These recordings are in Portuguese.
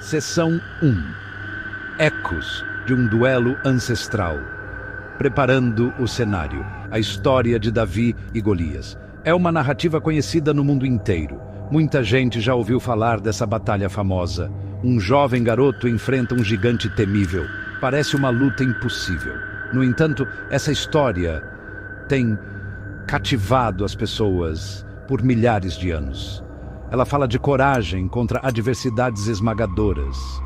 Seção 1. Ecos de um duelo ancestral. Preparando o cenário. A história de Davi e Golias. É uma narrativa conhecida no mundo inteiro. Muita gente já ouviu falar dessa batalha famosa. Um jovem garoto enfrenta um gigante temível. Parece uma luta impossível. No entanto, essa história tem cativado as pessoas por milhares de anos. Ela fala de coragem contra adversidades esmagadoras.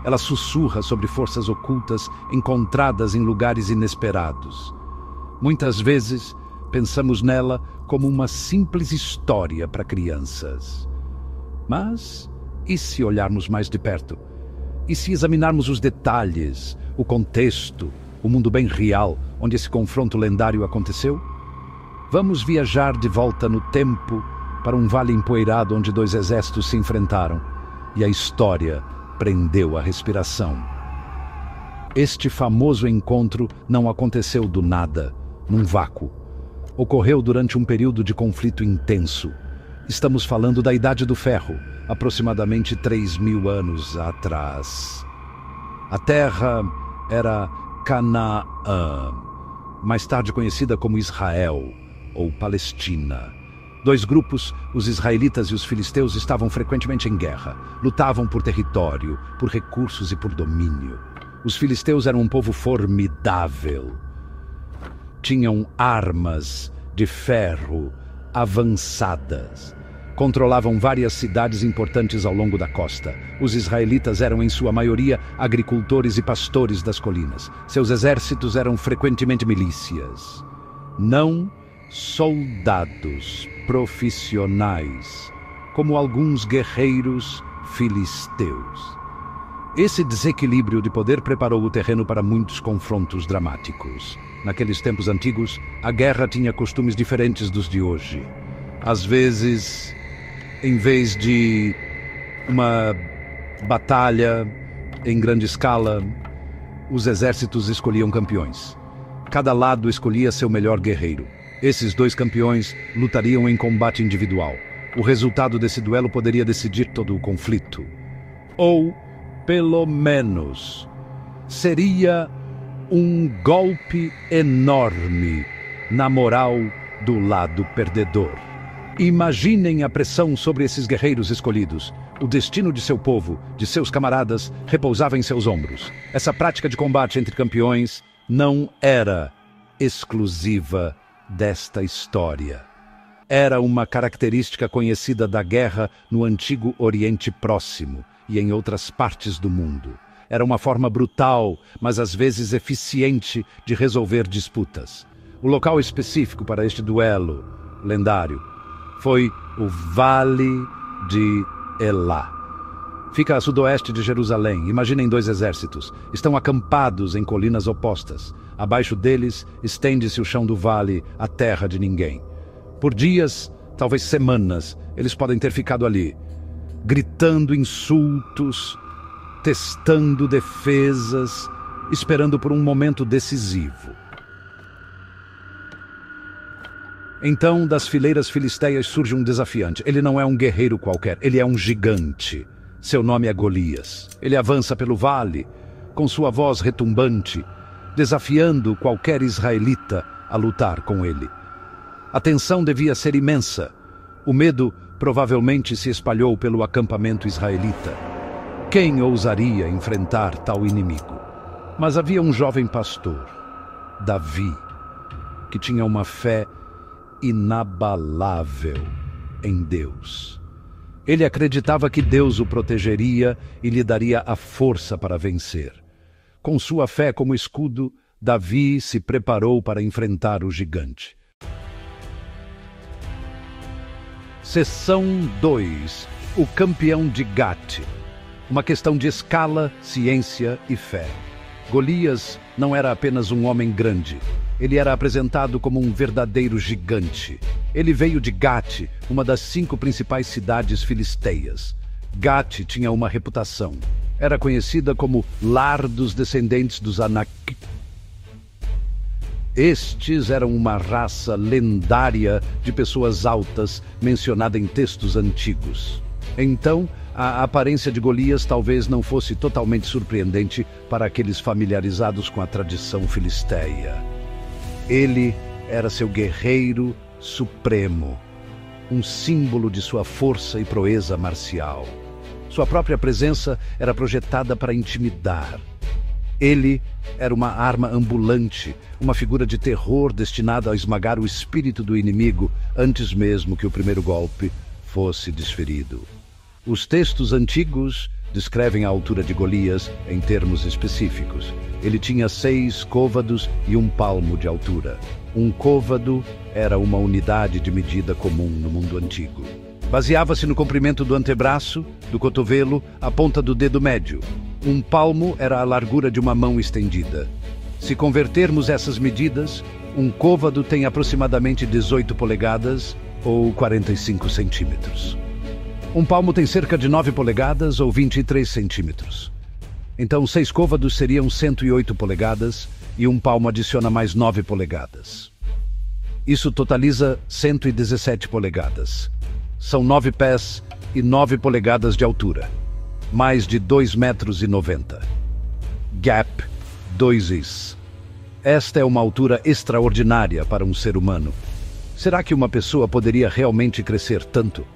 Ela sussurra sobre forças ocultas encontradas em lugares inesperados. Muitas vezes, pensamos nela como uma simples história para crianças. Mas, e se olharmos mais de perto? E se examinarmos os detalhes, o contexto, o mundo bem real onde esse confronto lendário aconteceu? Vamos viajar de volta no tempo para um vale empoeirado onde dois exércitos se enfrentaram e a história prendeu a respiração. Este famoso encontro não aconteceu do nada, num vácuo. Ocorreu durante um período de conflito intenso. Estamos falando da Idade do Ferro, aproximadamente 3.000 anos atrás. A terra era Canaã, mais tarde conhecida como Israel ou Palestina. Dois grupos, os israelitas e os filisteus, estavam frequentemente em guerra. Lutavam por território, por recursos e por domínio. Os filisteus eram um povo formidável. Tinham armas de ferro avançadas. Controlavam várias cidades importantes ao longo da costa. Os israelitas eram, em sua maioria, agricultores e pastores das colinas. Seus exércitos eram frequentemente milícias. Não soldados profissionais, como alguns guerreiros filisteus. Esse desequilíbrio de poder preparou o terreno para muitos confrontos dramáticos. Naqueles tempos antigos, a guerra tinha costumes diferentes dos de hoje. Às vezes, em vez de uma batalha em grande escala, os exércitos escolhiam campeões. Cada lado escolhia seu melhor guerreiro. Esses dois campeões lutariam em combate individual. O resultado desse duelo poderia decidir todo o conflito. Ou, pelo menos, seria um golpe enorme na moral do lado perdedor. Imaginem a pressão sobre esses guerreiros escolhidos. O destino de seu povo, de seus camaradas, repousava em seus ombros. Essa prática de combate entre campeões não era exclusiva desta história. Era uma característica conhecida da guerra no antigo Oriente Próximo e em outras partes do mundo. Era uma forma brutal, mas às vezes eficiente, de resolver disputas. O local específico para este duelo lendário foi o Vale de Elá. Fica a sudoeste de Jerusalém. Imaginem dois exércitos. Estão acampados em colinas opostas. Abaixo deles, estende-se o chão do vale, a terra de ninguém. Por dias, talvez semanas, eles podem ter ficado ali, gritando insultos, testando defesas, esperando por um momento decisivo. Então, das fileiras filisteias surge um desafiante. Ele não é um guerreiro qualquer, ele é um gigante. Seu nome é Golias. Ele avança pelo vale, com sua voz retumbante, desafiando qualquer israelita a lutar com ele. A tensão devia ser imensa. O medo provavelmente se espalhou pelo acampamento israelita. Quem ousaria enfrentar tal inimigo? Mas havia um jovem pastor, Davi, que tinha uma fé inabalável em Deus. Ele acreditava que Deus o protegeria e lhe daria a força para vencer. Com sua fé como escudo, Davi se preparou para enfrentar o gigante. Seção 2. O campeão de Gate. Uma questão de escala, ciência e fé. Golias não era apenas um homem grande. Ele era apresentado como um verdadeiro gigante. Ele veio de Gate, uma das 5 principais cidades filisteias. Gate tinha uma reputação. Era conhecida como lar dos descendentes dos Anak. Estes eram uma raça lendária de pessoas altas mencionada em textos antigos. Então, a aparência de Golias talvez não fosse totalmente surpreendente para aqueles familiarizados com a tradição filisteia. Ele era seu guerreiro supremo, um símbolo de sua força e proeza marcial. Sua própria presença era projetada para intimidar. Ele era uma arma ambulante, uma figura de terror destinada a esmagar o espírito do inimigo antes mesmo que o primeiro golpe fosse desferido. Os textos antigos descrevem a altura de Golias em termos específicos. Ele tinha 6 côvados e 1 palmo de altura. Um côvado era uma unidade de medida comum no mundo antigo. Baseava-se no comprimento do antebraço, do cotovelo, à ponta do dedo médio. 1 palmo era a largura de uma mão estendida. Se convertermos essas medidas, um côvado tem aproximadamente 18 polegadas ou 45 centímetros. 1 palmo tem cerca de 9 polegadas ou 23 centímetros. Então 6 côvados seriam 108 polegadas e 1 palmo adiciona mais 9 polegadas. Isso totaliza 117 polegadas. São 9 pés e 9 polegadas de altura. Mais de 2,90 m. Gap 2 is. Esta é uma altura extraordinária para um ser humano. Será que uma pessoa poderia realmente crescer tanto?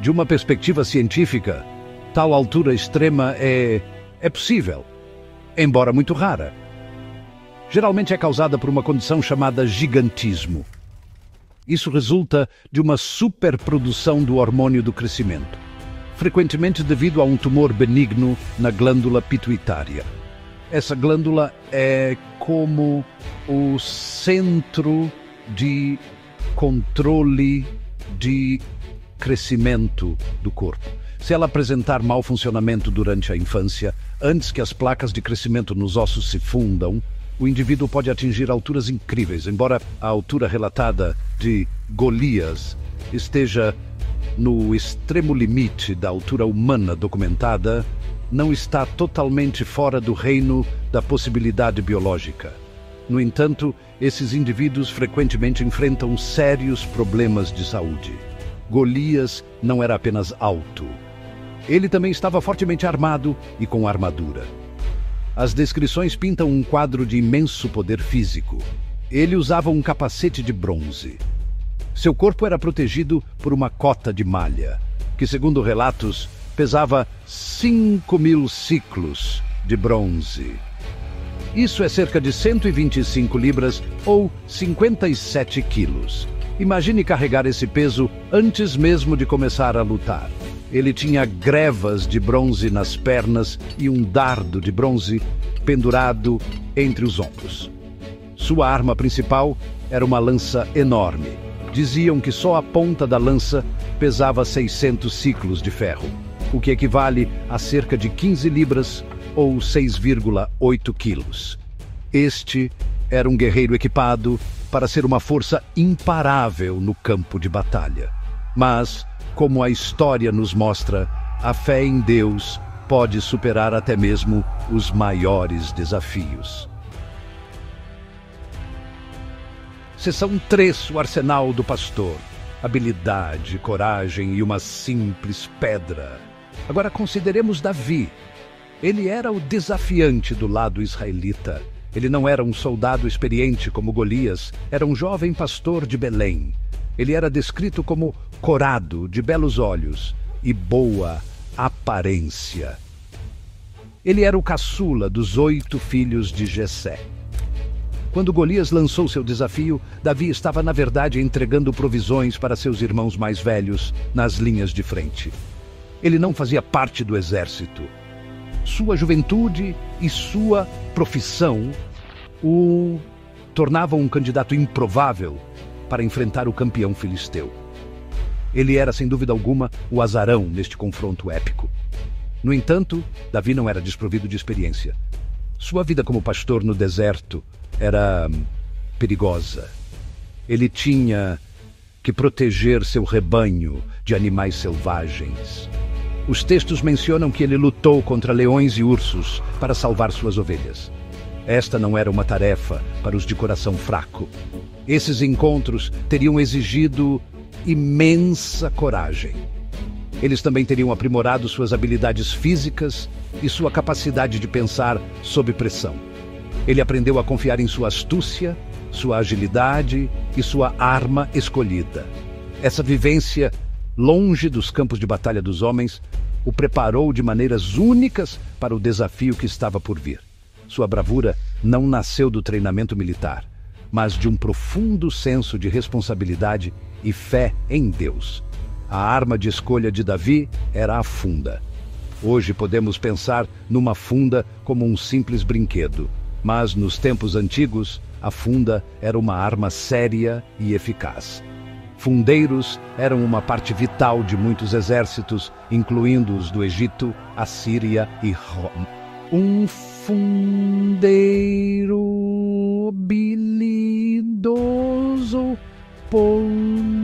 De uma perspectiva científica, tal altura extrema é possível, embora muito rara. Geralmente é causada por uma condição chamada gigantismo. Isso resulta de uma superprodução do hormônio do crescimento, frequentemente devido a um tumor benigno na glândula pituitária. Essa glândula é como o centro de controle de crescimento do corpo. Se ela apresentar mau funcionamento durante a infância, antes que as placas de crescimento nos ossos se fundam, o indivíduo pode atingir alturas incríveis. Embora a altura relatada de Golias esteja no extremo limite da altura humana documentada, não está totalmente fora do reino da possibilidade biológica. No entanto, esses indivíduos frequentemente enfrentam sérios problemas de saúde. Golias não era apenas alto. Ele também estava fortemente armado e com armadura. As descrições pintam um quadro de imenso poder físico. Ele usava um capacete de bronze. Seu corpo era protegido por uma cota de malha, que, segundo relatos, pesava 5.000 ciclos de bronze. Isso é cerca de 125 libras ou 57 quilos. Imagine carregar esse peso antes mesmo de começar a lutar. Ele tinha grevas de bronze nas pernas e um dardo de bronze pendurado entre os ombros. Sua arma principal era uma lança enorme. Diziam que só a ponta da lança pesava 600 ciclos de ferro, o que equivale a cerca de 15 libras ou 6,8 quilos. Este era um guerreiro equipado para ser uma força imparável no campo de batalha. Mas, como a história nos mostra, a fé em Deus pode superar até mesmo os maiores desafios. Seção 3, o arsenal do pastor. Habilidade, coragem e uma simples pedra. Agora consideremos Davi. Ele era o desafiante do lado israelita. Ele não era um soldado experiente como Golias, era um jovem pastor de Belém. Ele era descrito como corado, de belos olhos e boa aparência. Ele era o caçula dos 8 filhos de Jessé. Quando Golias lançou seu desafio, Davi estava, na verdade, entregando provisões para seus irmãos mais velhos nas linhas de frente. Ele não fazia parte do exército. Sua juventude e sua profissão o tornavam um candidato improvável para enfrentar o campeão filisteu. Ele era, sem dúvida alguma, o azarão neste confronto épico. No entanto, Davi não era desprovido de experiência. Sua vida como pastor no deserto era perigosa. Ele tinha que proteger seu rebanho de animais selvagens. Os textos mencionam que ele lutou contra leões e ursos para salvar suas ovelhas. Esta não era uma tarefa para os de coração fraco. Esses encontros teriam exigido imensa coragem. eles também teriam aprimorado suas habilidades físicas e sua capacidade de pensar sob pressão. Ele aprendeu a confiar em sua astúcia, sua agilidade e sua arma escolhida. Essa vivência, longe dos campos de batalha dos homens, o preparou de maneiras únicas para o desafio que estava por vir. Sua bravura não nasceu do treinamento militar, mas de um profundo senso de responsabilidade e fé em Deus. A arma de escolha de Davi era a funda. Hoje podemos pensar numa funda como um simples brinquedo, mas nos tempos antigos, a funda era uma arma séria e eficaz. Fundeiros eram uma parte vital de muitos exércitos, incluindo os do Egito, Assíria e Roma. Um fundeiro habilidoso poderia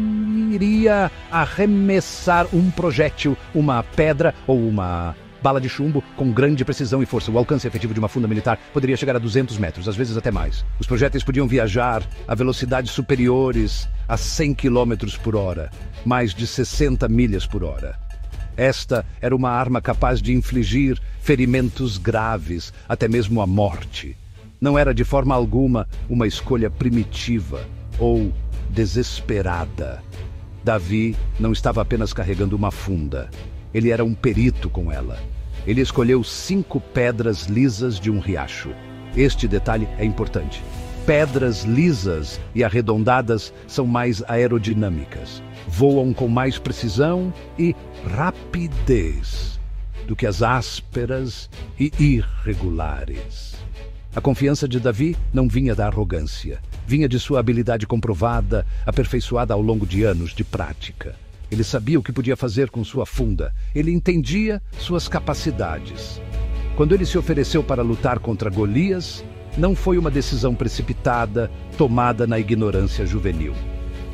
arremessar um projétil, uma pedra ou uma bala de chumbo com grande precisão e força. O alcance efetivo de uma funda militar poderia chegar a 200 metros, às vezes até mais. Os projéteis podiam viajar a velocidades superiores a 100 km por hora, mais de 60 milhas por hora. Esta era uma arma capaz de infligir ferimentos graves, até mesmo a morte. Não era de forma alguma uma escolha primitiva ou desesperada. Davi não estava apenas carregando uma funda. Ele era um perito com ela. Ele escolheu 5 pedras lisas de um riacho. Este detalhe é importante. Pedras lisas e arredondadas são mais aerodinâmicas. Voam com mais precisão e rapidez do que as ásperas e irregulares. A confiança de Davi não vinha da arrogância. Vinha de sua habilidade comprovada, aperfeiçoada ao longo de anos de prática. Ele sabia o que podia fazer com sua funda. Ele entendia suas capacidades. Quando ele se ofereceu para lutar contra Golias, não foi uma decisão precipitada, tomada na ignorância juvenil.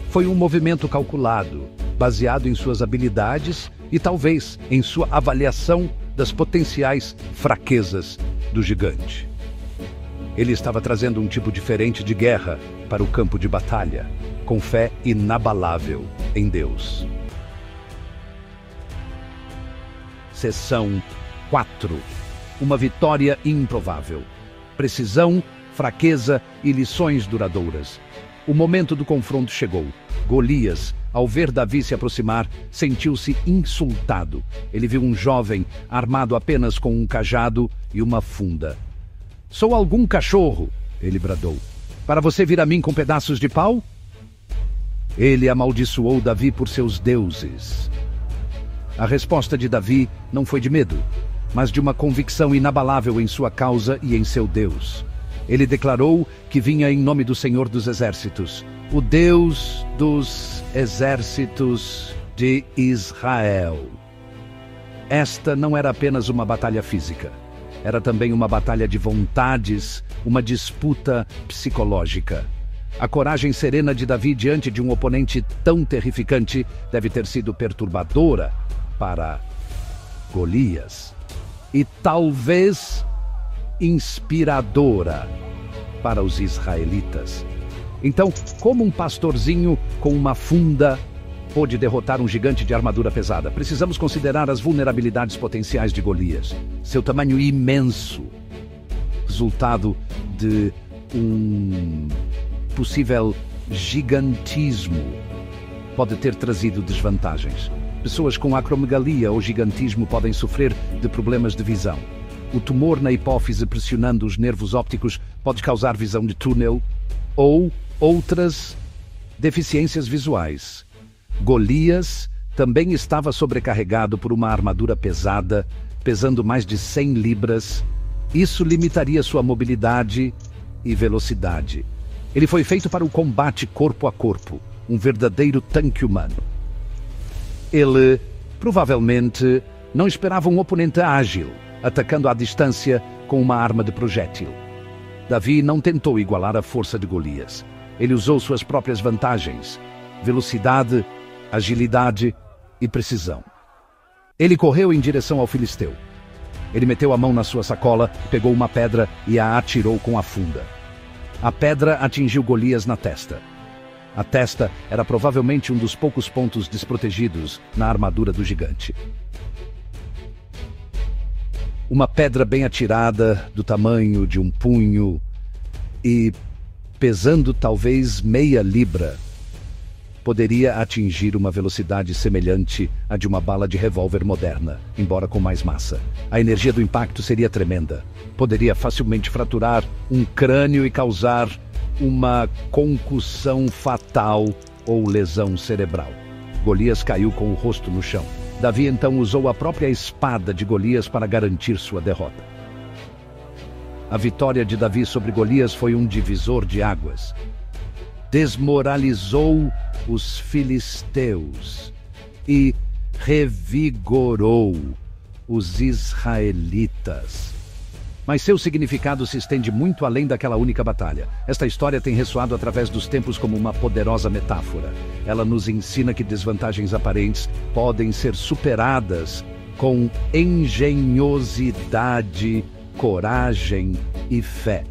Foi um movimento calculado, baseado em suas habilidades e talvez em sua avaliação das potenciais fraquezas do gigante. Ele estava trazendo um tipo diferente de guerra para o campo de batalha, com fé inabalável em Deus. Seção 4. Uma vitória improvável. Precisão, fraqueza e lições duradouras. O momento do confronto chegou. Golias, ao ver Davi se aproximar, sentiu-se insultado. Ele viu um jovem armado apenas com um cajado e uma funda. "Sou algum cachorro", ele bradou, "para você vir a mim com pedaços de pau?" Ele amaldiçoou Davi por seus deuses. A resposta de Davi não foi de medo, mas de uma convicção inabalável em sua causa e em seu Deus. Ele declarou que vinha em nome do Senhor dos Exércitos, o Deus dos exércitos de Israel. Esta não era apenas uma batalha física. Era também uma batalha de vontades, uma disputa psicológica. A coragem serena de Davi diante de um oponente tão terrificante deve ter sido perturbadora para Golias e talvez inspiradora para os israelitas. Então, como um pastorzinho com uma funda pôde derrotar um gigante de armadura pesada? Precisamos considerar as vulnerabilidades potenciais de Golias. Seu tamanho imenso, resultado de um possível gigantismo, pode ter trazido desvantagens. Pessoas com acromegalia ou gigantismo podem sofrer de problemas de visão. O tumor na hipófise pressionando os nervos ópticos pode causar visão de túnel ou outras deficiências visuais. Golias também estava sobrecarregado por uma armadura pesada, pesando mais de 100 libras. Isso limitaria sua mobilidade e velocidade. Ele foi feito para o combate corpo a corpo, um verdadeiro tanque humano. Ele, provavelmente, não esperava um oponente ágil, atacando à distância com uma arma de projétil. Davi não tentou igualar a força de Golias. Ele usou suas próprias vantagens: velocidade, agilidade e precisão. Ele correu em direção ao filisteu. Ele meteu a mão na sua sacola, pegou uma pedra e a atirou com a funda. A pedra atingiu Golias na testa. A testa era provavelmente um dos poucos pontos desprotegidos na armadura do gigante. Uma pedra bem atirada, do tamanho de um punho e pesando talvez meia libra, poderia atingir uma velocidade semelhante à de uma bala de revólver moderna, embora com mais massa. A energia do impacto seria tremenda. Poderia facilmente fraturar um crânio e causar uma concussão fatal ou lesão cerebral. Golias caiu com o rosto no chão. Davi então usou a própria espada de Golias para garantir sua derrota. A vitória de Davi sobre Golias foi um divisor de águas. Desmoralizou os filisteus e revigorou os israelitas. Mas seu significado se estende muito além daquela única batalha. Esta história tem ressoado através dos tempos como uma poderosa metáfora. Ela nos ensina que desvantagens aparentes podem ser superadas com engenhosidade, coragem e fé.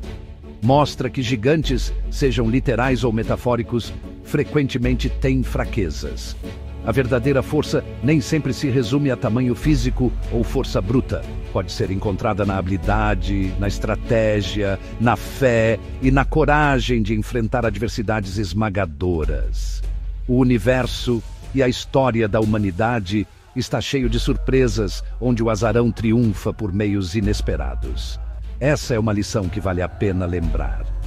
Mostra que gigantes, sejam literais ou metafóricos, frequentemente têm fraquezas. A verdadeira força nem sempre se resume a tamanho físico ou força bruta. Pode ser encontrada na habilidade, na estratégia, na fé e na coragem de enfrentar adversidades esmagadoras. O universo e a história da humanidade está cheio de surpresas, onde o azarão triunfa por meios inesperados. Essa é uma lição que vale a pena lembrar.